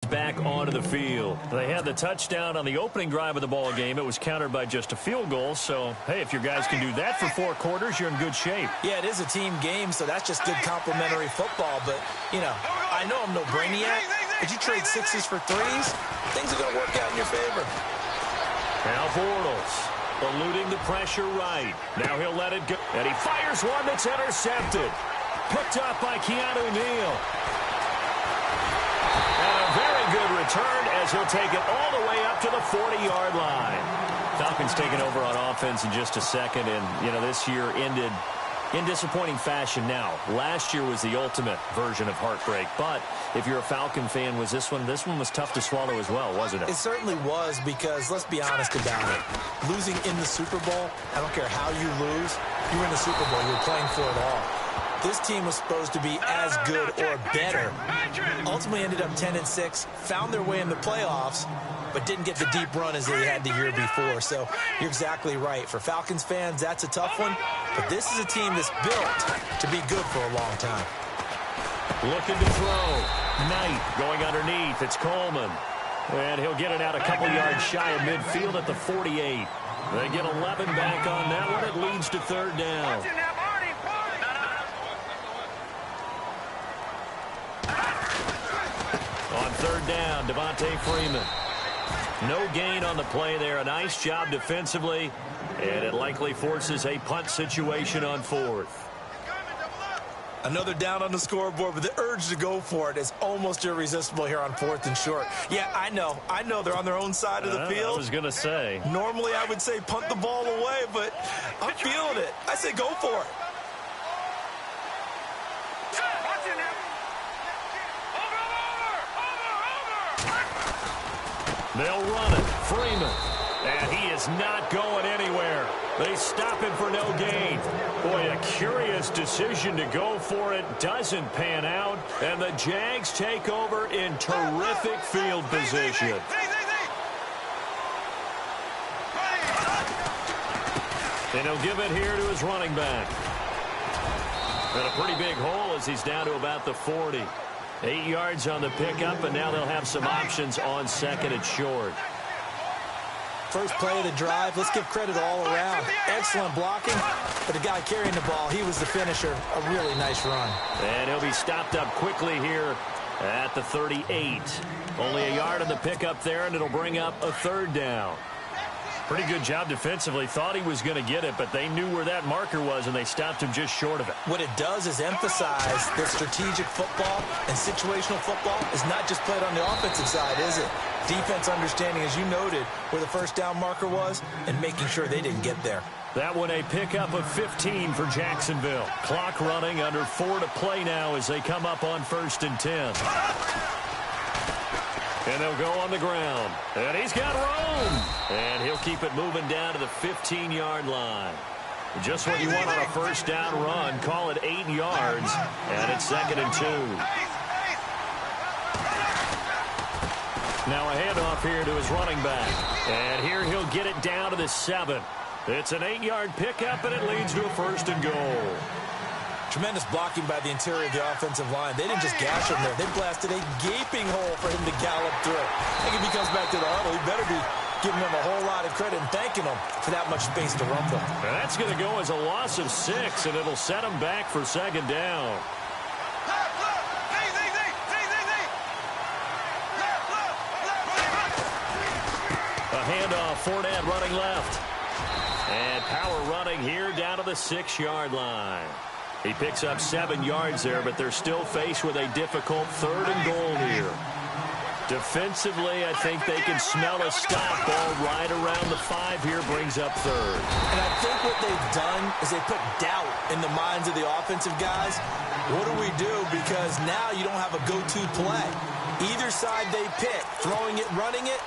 back onto the field. They had the touchdown on the opening drive of the ball game. It was countered by just a field goal. So, hey, if your guys can do that for 4 quarters, you're in good shape. Yeah, it is a team game, so that's just good complementary football. But, you know, I know I'm no brainiac, but you trade 6s for 3s, things are going to work out in your favor. Now Bortles eluding the pressure right. Now he'll let it go. And he fires one that's intercepted. Picked up by Keanu Neal. And a very good return as he'll take it all the way up to the 40-yard line. Falcons taking over on offense in just a second. And, you know, this year ended in disappointing fashion now. Last year was the ultimate version of heartbreak. But if you're a Falcon fan, was this one was tough to swallow as well, wasn't it? It certainly was because, let's be honest about it, losing in the Super Bowl, I don't care how you lose, you're in the Super Bowl, you're playing for it all. This team was supposed to be as good or better. Ultimately ended up 10-6, found their way in the playoffs, but didn't get the deep run as they had the year before. So you're exactly right. For Falcons fans, that's a tough one. But this is a team that's built to be good for a long time. Looking to throw. Knight going underneath. It's Coleman. And he'll get it out a couple yards shy of midfield at the 48. They get 11 back on that one. It leads to 3rd down. On 3rd down, Devontae Freeman. No gain on the play there. A nice job defensively. And it likely forces a punt situation on 4th. Another down on the scoreboard, but the urge to go for it is almost irresistible here on 4th and short. Yeah, I know they're on their own side of the field. I was going to say. Normally I would say punt the ball away, but I'm feeling it. I say go for it. They'll run it. Freeman. And he is not going anywhere. They stop him for no gain. Boy, a curious decision to go for it. Doesn't pan out. And the Jags take over in terrific field position. And he'll give it here to his running back. And a pretty big hole as he's down to about the 40. 8 yards on the pickup, and now they'll have some options on 2nd and short. First play of the drive, let's give credit all around. Excellent blocking, but the guy carrying the ball, he was the finisher. A really nice run. And he'll be stopped up quickly here at the 38. Only a yard on the pickup there, and it'll bring up a 3rd down. Pretty good job defensively. Thought he was going to get it, but they knew where that marker was, and they stopped him just short of it. What it does is emphasize that strategic football and situational football is not just played on the offensive side, is it? Defense understanding, as you noted, where the 1st down marker was and making sure they didn't get there. That one a pickup of 15 for Jacksonville. Clock running, under 4 to play now as they come up on 1st and 10. And they'll go on the ground. And he's got room. And he'll keep it moving down to the 15-yard line. Just what you want on a 1st down run. Call it 8 yards. And it's 2nd and 2. Now a handoff here to his running back. And here he'll get it down to the 7. It's an 8-yard pickup, and it leads to a 1st and goal. Tremendous blocking by the interior of the offensive line. They didn't just gash him there. They blasted a gaping hole for him to gallop through. I think if he comes back to the huddle, he better be giving them a whole lot of credit and thanking them for that much space to run from. And that's going to go as a loss of 6, and it'll set them back for 2nd down. A handoff, Fournette running left. And power running here down to the 6-yard line. He picks up 7 yards there, but they're still faced with a difficult 3rd and goal here. Defensively, I think they can smell a stop. Ball right around the 5 here, brings up 3rd. And I think what they've done is they put doubt in the minds of the offensive guys. What do we do? Because now you don't have a go-to play. Either side they pick, throwing it, running it,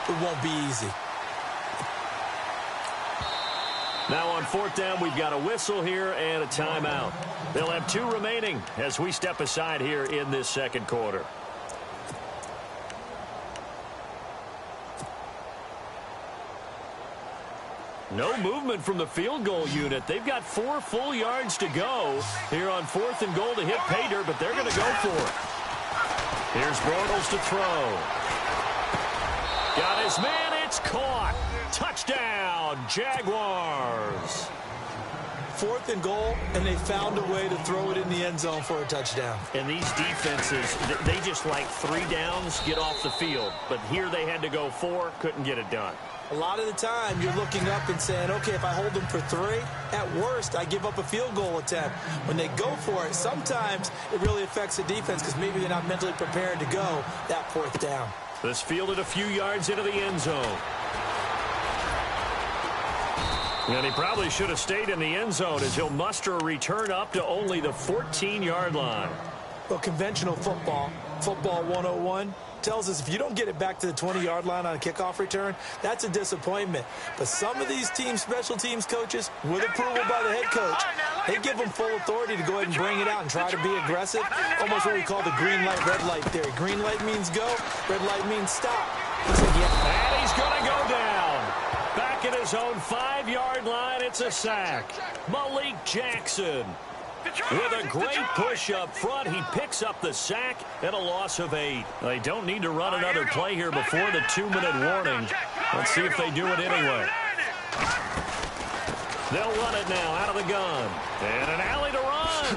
it won't be easy. Now on 4th down, we've got a whistle here and a timeout. They'll have 2 remaining as we step aside here in this 2nd quarter. No movement from the field goal unit. They've got 4 full yards to go here on 4th and goal to hit pay dirt, but they're going to go for it. Here's Bortles to throw. Got his man. It's caught. Touchdown, Jaguars. 4th and goal, and they found a way to throw it in the end zone for a touchdown. And these defenses, they just like 3 downs, get off the field. But here they had to go 4, couldn't get it done. A lot of the time, you're looking up and saying, okay, if I hold them for 3, at worst, I give up a field goal attempt. When they go for it, sometimes it really affects the defense because maybe they're not mentally prepared to go that 4th down. This fielded a few yards into the end zone. And he probably should have stayed in the end zone as he'll muster a return up to only the 14-yard line. Well, conventional football 101, tells us if you don't get it back to the 20-yard line on a kickoff return, that's a disappointment. But some of these team special teams coaches, with approval by the head coach, they give them full authority to go ahead and bring it out and try to be aggressive. Almost what we call the green light, red light theory. Green light means go, red light means stop. And he's going to go down. Back at his own 5-yard line, it's a sack. Malik Jackson. With a great push up front, he picks up the sack and a loss of 8. They don't need to run another play here before the 2-minute warning. Let's see if they do it anyway. They'll run it now out of the gun. And an alley to run.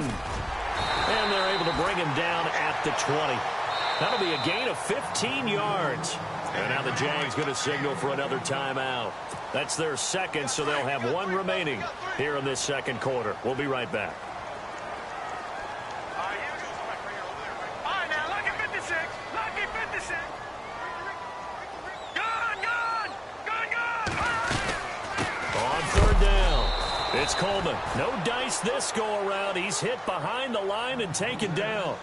And they're able to bring him down at the 20. That'll be a gain of 15 yards. And now the Jags going to signal for another timeout. That's their second, so they'll have 1 remaining here in this second quarter. We'll be right back. On 3rd down, it's Coleman. No dice this go-around. He's hit behind the line and taken down.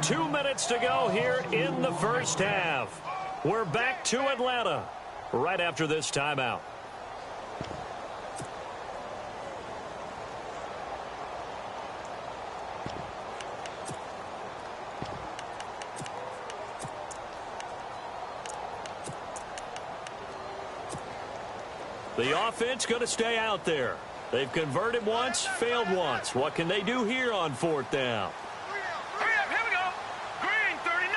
2 minutes to go here in the first half. We're back to Atlanta right after this timeout. The offense going to stay out there. They've converted once, failed once. What can they do here on 4th down? Hurry up, here we go. Green 39.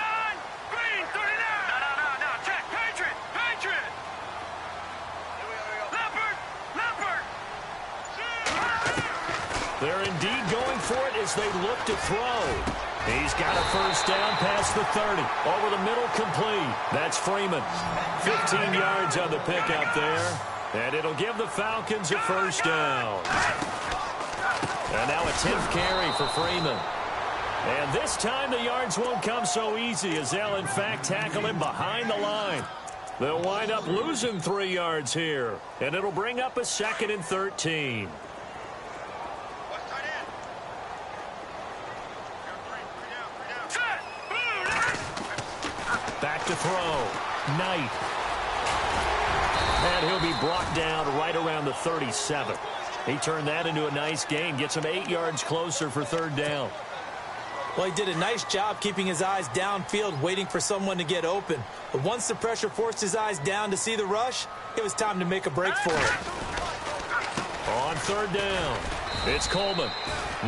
Green 39. No. Check. Patriot. Leopard. They're indeed going for it as they look to throw. He's got a first down past the 30. Over the middle, complete. That's Freeman. 15 yards on the pickup there. And it'll give the Falcons a first down. And now a 10th carry for Freeman. And this time the yards won't come so easy as they'll, in fact, tackle him behind the line. They'll wind up losing 3 yards here. And it'll bring up a 2nd and 13. Back to throw. Knight. And he'll be brought down right around the 37. He turned that into a nice gain. Gets him 8 yards closer for 3rd down. Well, he did a nice job keeping his eyes downfield, waiting for someone to get open. But once the pressure forced his eyes down to see the rush, it was time to make a break for it. On 3rd down, it's Coleman.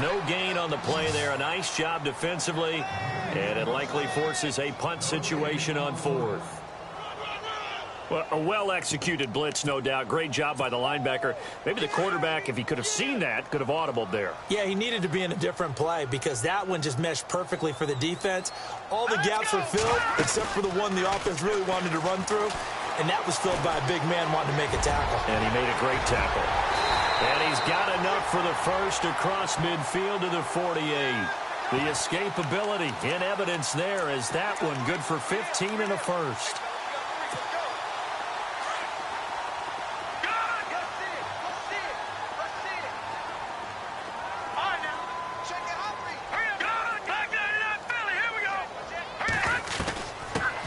No gain on the play there. A nice job defensively. And it likely forces a punt situation on 4th. Well, a well-executed blitz, no doubt. Great job by the linebacker. Maybe the quarterback, if he could have seen that, could have audibled there. Yeah, he needed to be in a different play because that one just meshed perfectly for the defense. All the gaps were filled except for the one the offense really wanted to run through, and that was filled by a big man wanting to make a tackle. And he made a great tackle. And he's got enough for the first across midfield to the 48. The escapability in evidence there as that one good for 15 and a first.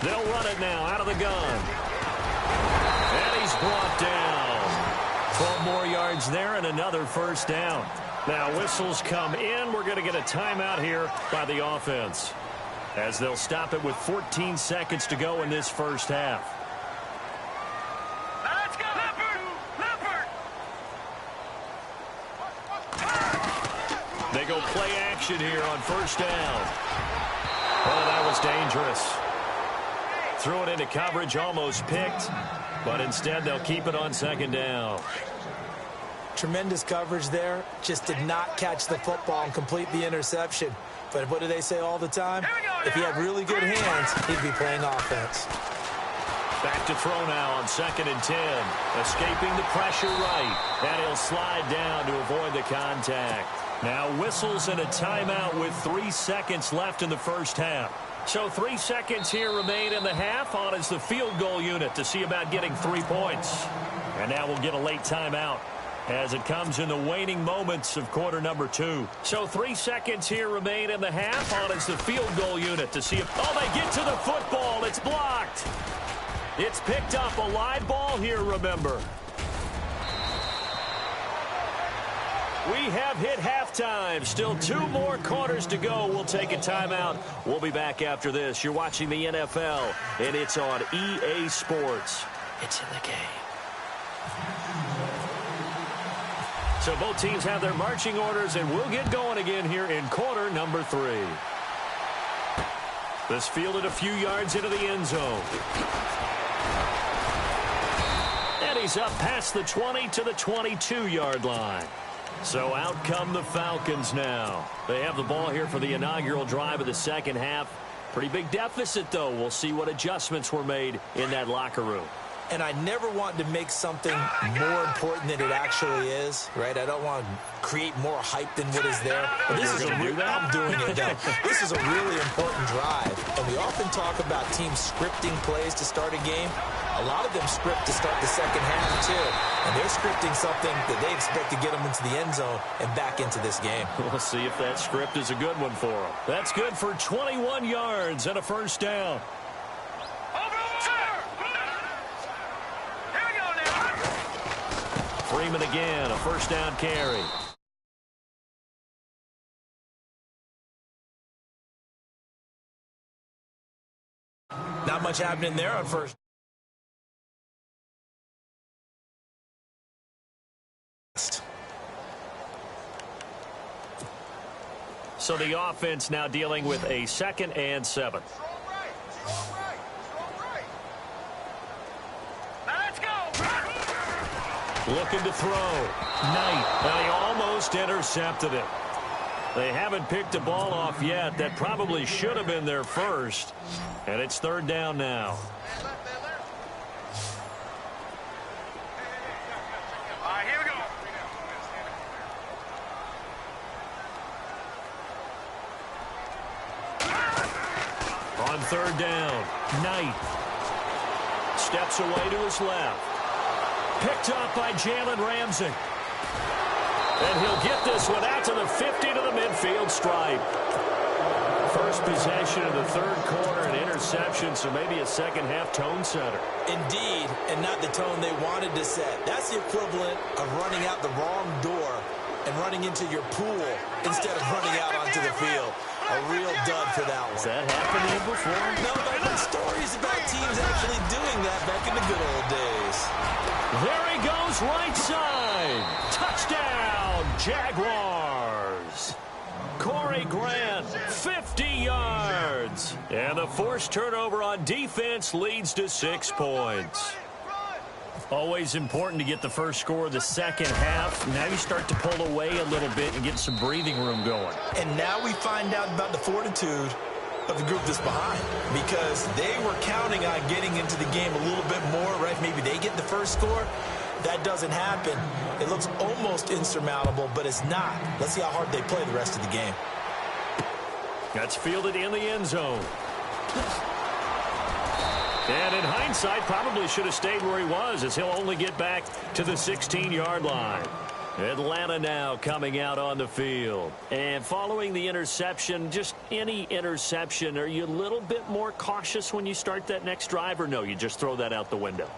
They'll run it now out of the gun. And he's brought down. 12 more yards there and another first down. Now whistles come in. We're going to get a timeout here by the offense as they'll stop it with 14 seconds to go in this first half. Let's go, Leopard. They go play action here on first down. Oh, that was dangerous. Threw it into coverage, almost picked, but instead they'll keep it on second down. Tremendous coverage there. Just did not catch the football and complete the interception. But what do they say all the time? If he had really good hands, he'd be playing offense. Back to throw now on 2nd and 10. Escaping the pressure right. And he'll slide down to avoid the contact. Now whistles and a timeout with 3 seconds left in the first half. So 3 seconds here remain in the half. On is the field goal unit to see about getting 3 points. And now we'll get a late timeout as it comes in the waning moments of quarter number 2. So 3 seconds here remain in the half. On is the field goal unit to see if... Oh, they get to the football. It's blocked. It's picked up. A live ball here, remember. We have hit halftime. Still 2 more quarters to go. We'll take a timeout. We'll be back after this. You're watching the NFL, and it's on EA Sports. It's in the game. So both teams have their marching orders, and we'll get going again here in quarter number 3. This fielded a few yards into the end zone. And he's up past the 20 to the 22-yard line. So out come the Falcons now. They have the ball here for the inaugural drive of the second half. Pretty big deficit, though. We'll see what adjustments were made in that locker room. And I never want to make something more important than it actually is, right? I don't want to create more hype than what is there. But this is I'm doing it, though. This is a really important drive. And we often talk about teams scripting plays to start a game. A lot of them script to start the second half, too. And they're scripting something that they expect to get them into the end zone and back into this game. We'll see if that script is a good one for them. That's good for 21 yards and a first down. Freeman again, a first down carry. Not much happening there on first. So the offense now dealing with a 2nd and 7. Looking to throw. Knight. They almost intercepted it. They haven't picked a ball off yet. That probably should have been their first. And it's 3rd down now. All right, here we go. On 3rd down, Knight steps away to his left. Picked up by Jalen Ramsey. And he'll get this one out to the 50 to the midfield stripe. First possession of the 3rd quarter, an interception, so maybe a second half tone setter. Indeed, and not the tone they wanted to set. That's the equivalent of running out the wrong door and running into your pool instead of running out onto the field. A real dud for that one. Has that happened to you before? No, but I've heard stories about teams actually doing that back in the good old days. There he goes, right side. Touchdown, Jaguars. Corey Grant, 50 yards. And the forced turnover on defense leads to 6 points. Always important to get the first score of the second half. Now you start to pull away a little bit and get some breathing room going. And now we find out about the fortitude of the group that's behind, because they were counting on getting into the game a little bit more, right? Maybe they get the first score. That doesn't happen. It looks almost insurmountable, but it's not. Let's see how hard they play the rest of the game. That's fielded in the end zone. And in hindsight, probably should have stayed where he was, as he'll only get back to the 16-yard line. Atlanta now coming out on the field. And following the interception, just any interception, are you a little bit more cautious when you start that next drive, or no, you just throw that out the window?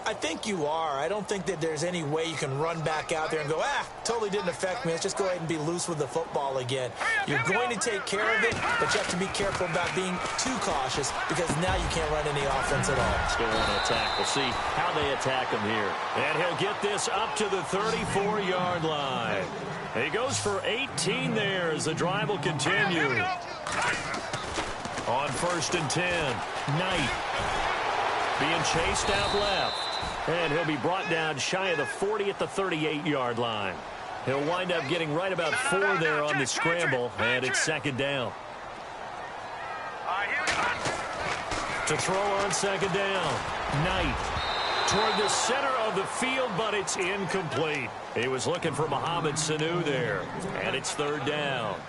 I think you are. I don't think that there's any way you can run back out there and go, totally didn't affect me. Let's just go ahead and be loose with the football again. You're going to take care of it, but you have to be careful about being too cautious, because now you can't run any offense at all. Still want to attack. We'll see how they attack him here. And he'll get this up to the 34-yard line. He goes for 18 there as the drive will continue. On 1st and 10, Knight being chased out left. And he'll be brought down shy of the 40 at the 38-yard line. He'll wind up getting right about 4 there on the scramble, and it's 2nd down. To throw on 2nd down, Knight toward the center of the field, but it's incomplete. He was looking for Mohamed Sanu there, and it's 3rd down.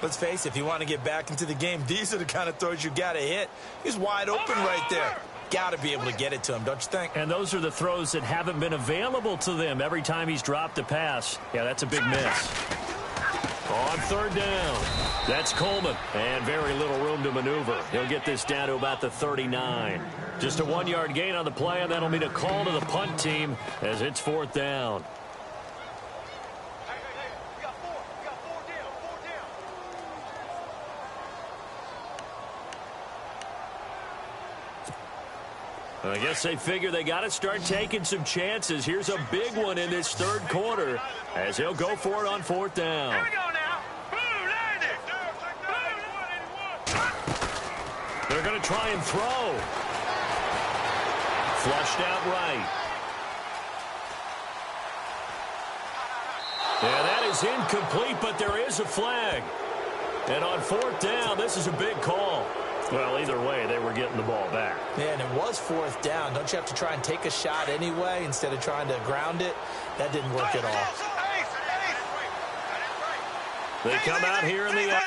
Let's face it, if you want to get back into the game, these are the kind of throws you got to hit. He's wide open right there. Got to be able to get it to him, don't you think? And those are the throws that haven't been available to them every time he's dropped a pass. Yeah, that's a big miss. On 3rd down, that's Coleman, and very little room to maneuver. He'll get this down to about the 39. Just a 1-yard gain on the play, and that'll mean a call to the punt team as it's 4th down. I guess they figure they got to start taking some chances. Here's a big one in this 3rd quarter as he'll go for it on 4th down. Here we go now. Boom, land it. They're going to try and throw. Flushed out right. Yeah, that is incomplete, but there is a flag. And on 4th down, this is a big call. Well, either way, they were getting the ball back. Yeah, and it was 4th down. Don't you have to try and take a shot anyway instead of trying to ground it? That didn't work at all. They come out here in the...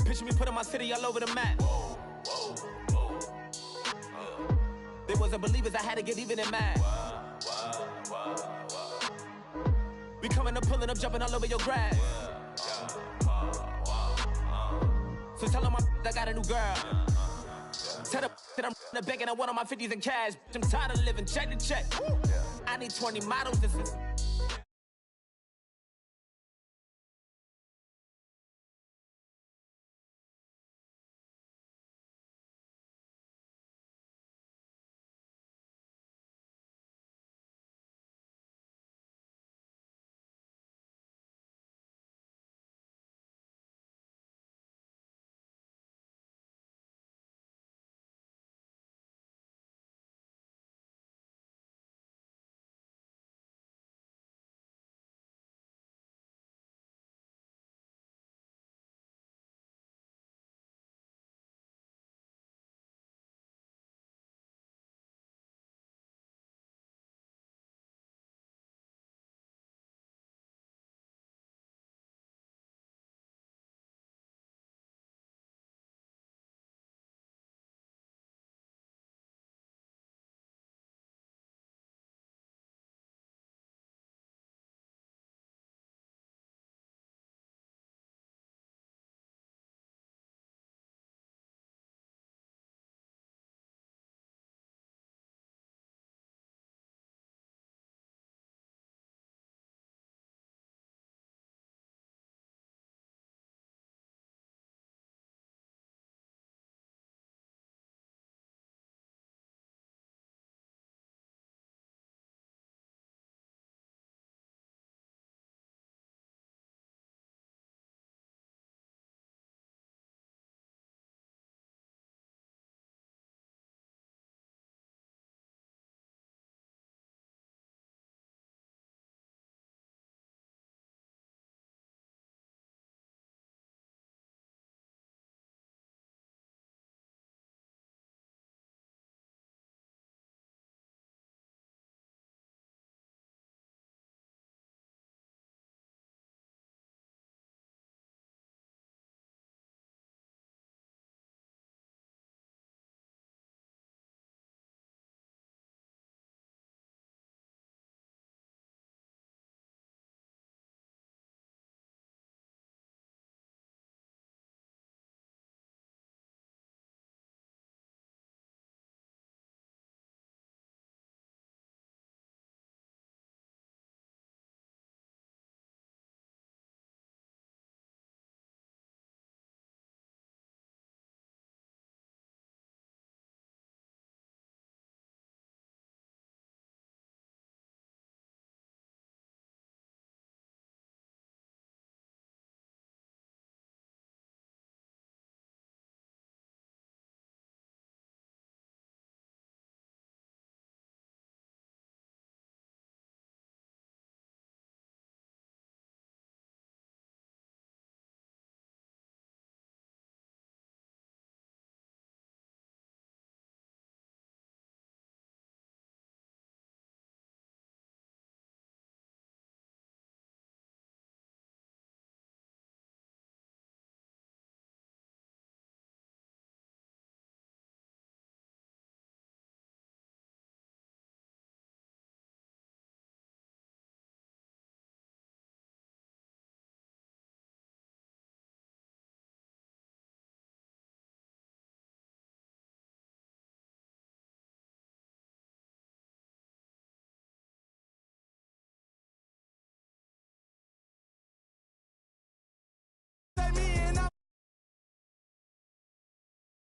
Picture me putting my city all over the map. They wasn't believers, I had to get even in mad. We coming up, pulling up, jumping all over your grass. So tell them I got a new girl. Tell them that I'm in the bank and I want all my 50s in cash. I'm tired of living check to check. I need 20 models. This is